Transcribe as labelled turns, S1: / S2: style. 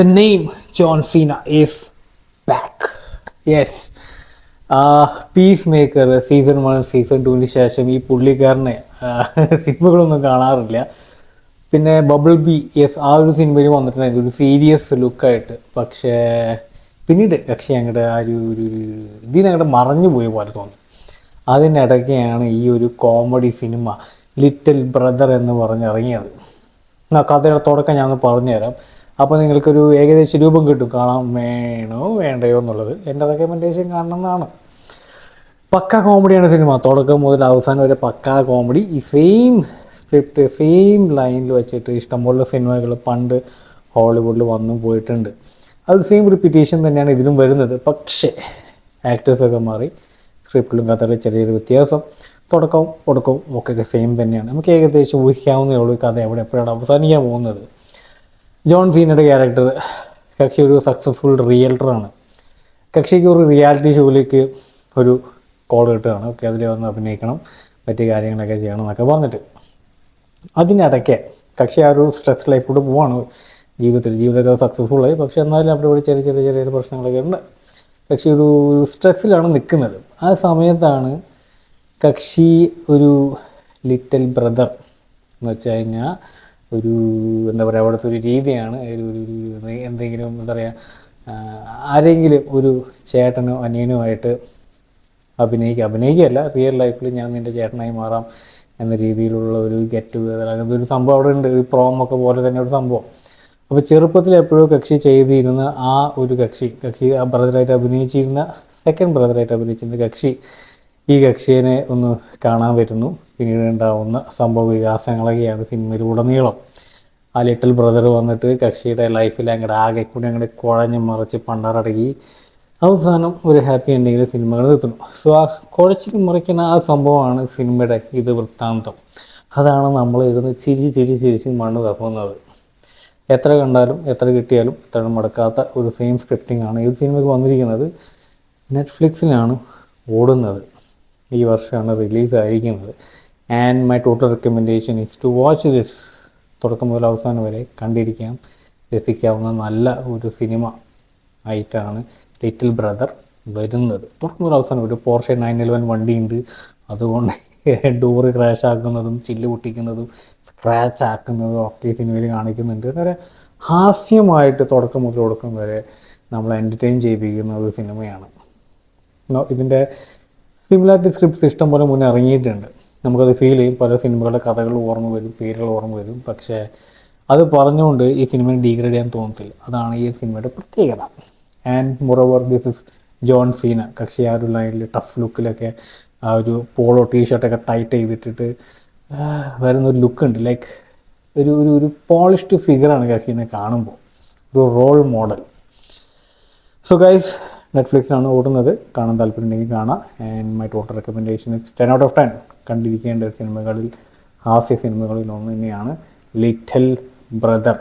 S1: The name John Cena is back. Yes. Piece maker season 1 season 2 ശേഷം ഈ പുള്ളിക്കാരനെ സിനിമകളൊന്നും കാണാറില്ല. പിന്നെ ബബിൾ ബി, യെസ്, ആ ഒരു സിനിമയിൽ വന്നിട്ടുണ്ടായിരുന്നു ഒരു സീരിയസ് ലുക്കായിട്ട്. പക്ഷേ പിന്നീട് അങ്ങോട്ട് ആ ഒരു ഇതിൽ അങ്ങോട്ട് മറഞ്ഞു പോയ പോലെ തോന്നി. അതിനിടയ്ക്കാണ് ഈ ഒരു കോമഡി സിനിമ ലിറ്റിൽ ബ്രദർ എന്ന് പറഞ്ഞിറങ്ങിയത്. കഥയുടെ തുടക്കം ഞാൻ പറഞ്ഞുതരാം. അപ്പോൾ നിങ്ങൾക്കൊരു ഏകദേശ രൂപം കിട്ടും, കാണാൻ വേണോ വേണ്ടയോ എന്നുള്ളത്. എൻ്റെ റെക്കമെൻഡേഷൻ കാണണമെന്നാണ്. പക്ക കോമഡിയാണ് സിനിമ, തുടക്കം മുതൽ അവസാനം വരെ പക്ക കോമഡി. ഈ സെയിം സ്ക്രിപ്റ്റ് സെയിം ലൈനിൽ വെച്ചിട്ട് ഇഷ്ടംപോലെ സിനിമകൾ പണ്ട് ഹോളിവുഡിൽ വന്നു പോയിട്ടുണ്ട്. അത് സെയിം റിപ്പീറ്റേഷൻ തന്നെയാണ് ഇതിലും വരുന്നത്. പക്ഷേ ആക്ടേഴ്സൊക്കെ മാറി, സ്ക്രിപ്റ്റിലും കഥയുടെ ചെറിയൊരു വ്യത്യാസം. തുടക്കവും ഒടുക്കവും ഒക്കെ സെയിം തന്നെയാണ്. നമുക്ക് ഏകദേശം ഊഹിക്കാവുന്നേ ഉള്ളൂ കഥ എപ്പോഴാണ് അവസാനിക്കാൻ പോകുന്നത്. ജോൺ സീനയുടെ ക്യാരക്ടർ, കക്ഷി ഒരു സക്സസ്ഫുൾ റിയൽറ്ററാണ്. കക്ഷിക്ക് ഒരു റിയാലിറ്റി ഷോയിലേക്ക് ഒരു കോൾ കിട്ടുകയാണ്. ഓക്കെ, അതിൽ വന്ന് അഭിനയിക്കണം, മറ്റു കാര്യങ്ങളൊക്കെ ചെയ്യണം എന്നൊക്കെ പറഞ്ഞിട്ട്. അതിനിടയ്ക്ക് കക്ഷി ആ ഒരു സ്ട്രെസ് ലൈഫിലൂടെ പോവാണ് ജീവിതമൊക്കെ സക്സസ്ഫുള്ളായി. പക്ഷേ എന്നാലും അവിടെ ചെറിയ പ്രശ്നങ്ങളൊക്കെ ഉണ്ട്. കക്ഷി ഒരു സ്ട്രെസ്സിലാണ് നിൽക്കുന്നത്. ആ സമയത്താണ് കക്ഷി ഒരു ലിറ്റിൽ ബ്രദർ എന്ന് വെച്ച് കഴിഞ്ഞാൽ ഒരു എന്താ പറയുക, അവിടുത്തെ ഒരു രീതിയാണ് എന്തെങ്കിലും എന്താ പറയുക, ആരെങ്കിലും ഒരു ചേട്ടനോ അനിയനുമായിട്ട് അഭിനയിക്കുകയല്ല, റിയൽ ലൈഫിൽ ഞാൻ നിൻ്റെ ചേട്ടനായി മാറാം എന്ന രീതിയിലുള്ള ഒരു ഗെറ്റ് ടുഗദർ, അങ്ങനത്തെ ഒരു സംഭവം അവിടെ ഉണ്ട്. ഈ പ്രോമൊക്കെ പോലെ തന്നെ ഒരു സംഭവം. അപ്പോൾ ചെറുപ്പത്തിൽ എപ്പോഴും കക്ഷി ചെയ്തിരുന്ന ആ ഒരു കക്ഷി ആ ബ്രദറായിട്ട് അഭിനയിച്ചിരുന്ന സെക്കൻഡ് ബ്രദറായിട്ട് അഭിനയിച്ചിരുന്ന കക്ഷി ഈ കക്ഷിയെ ഒന്ന് കാണാൻ വരുന്നു. പിന്നീട് ഉണ്ടാവുന്ന സംഭവ വികാസങ്ങളൊക്കെയാണ് സിനിമയിലുടനീളം. ആ ലിറ്റിൽ ബ്രദർ വന്നിട്ട് കക്ഷിയുടെ ലൈഫിൽ ആകെ കൂടി കുഴഞ്ഞ് മറിച്ച് പണ്ടാറടക്കി അവസാനം ഒരു ഹാപ്പി എൻഡിങ്ങിൽ സിനിമകൾ നിർത്തുന്നു. സോ ആ കുഴച്ചിൽ മറിക്കുന്ന ആ സംഭവമാണ് സിനിമയുടെ വൃത്താന്തം. അതാണ് നമ്മൾ ഇരുന്ന് ചിരിച്ച് മണ്ണ് തപ്പുന്നത്. എത്ര കണ്ടാലും എത്ര കിട്ടിയാലും എത്ര മുടക്കാത്ത ഒരു സെയിം സ്ക്രിപ്റ്റിംഗ് ആണ് ഈ സിനിമയ്ക്ക് വന്നിരിക്കുന്നത്. നെറ്റ്ഫ്ലിക്സിലാണ് ഓടുന്നത്. ഈ വർഷമാണ് റിലീസായിരിക്കുന്നത്. And my total recommendation is to watch this. തുടക്കം മുതൽ അവസാനം വരെ കണ്ടിരിക്കാം, രസിക്കാവുന്ന നല്ല ഒരു സിനിമ ആയിട്ടാണ് ലിറ്റിൽ ബ്രദർ വരുന്നത്. തുടക്കം മുതൽ അവസാനം ഒരു പോർഷെ 911 വണ്ടിയുണ്ട്. അതുകൊണ്ട് ഡോറ് ക്രാഷ് ആക്കുന്നതും ചില്ല് പൊട്ടിക്കുന്നതും സ്ക്രാച്ച് ആക്കുന്നതും ഒക്കെ സിനിമയിൽ കാണിക്കുന്നുണ്ട്. വളരെ ഹാസ്യമായിട്ട് തുടക്കം മുതൽ ഒടുക്കം വരെ നമ്മളെ എൻ്റർടൈൻ ചെയ്യിപ്പിക്കുന്ന ഒരു സിനിമയാണ്. ഇതിൻ്റെ സിമിലാരിറ്റി സ്ക്രിപ്റ്റ്സ് ഇഷ്ടംപോലെ മുന്നേ ഇറങ്ങിയിട്ടുണ്ട്. നമുക്കത് ഫീൽ ചെയ്യും. പല സിനിമകളുടെ കഥകൾ ഓർമ്മ വരും, പേരുകൾ ഓർമ്മ വരും. പക്ഷേ അത് പറഞ്ഞുകൊണ്ട് ഈ സിനിമയെ ഡീഗ്രേഡ് ചെയ്യാൻ തോന്നത്തില്ല. അതാണ് ഈ സിനിമയുടെ പ്രത്യേകത. And moreover this is John Seena. കക്ഷി ആ ഒരു ലൈനിൽ ടഫ് ലുക്കിലൊക്കെ ആ ഒരു പോളോ ടീഷർട്ടൊക്കെ ടൈറ്റ് ചെയ്തിട്ടിട്ട് വരുന്നൊരു ലുക്കുണ്ട്. ലൈക്ക് ഒരു പോളിഷ്ഡ് ഫിഗറാണ് കക്ഷിനെ കാണുമ്പോൾ, ഒരു റോൾ മോഡൽ. സോ ഗൈസ്, നെറ്റ്ഫ്ലിക്സിലാണ് ഓടുന്നത്. കാണാൻ താല്പര്യമുണ്ടെങ്കിൽ കാണാം. And my total recommendation is 10 out of 10. കണ്ടിരിക്കേണ്ട സിനിമകളിൽ, ഹാസ്യ സിനിമകളിൽ ഒന്ന് തന്നെയാണ് ലിറ്റിൽ ബ്രദർ.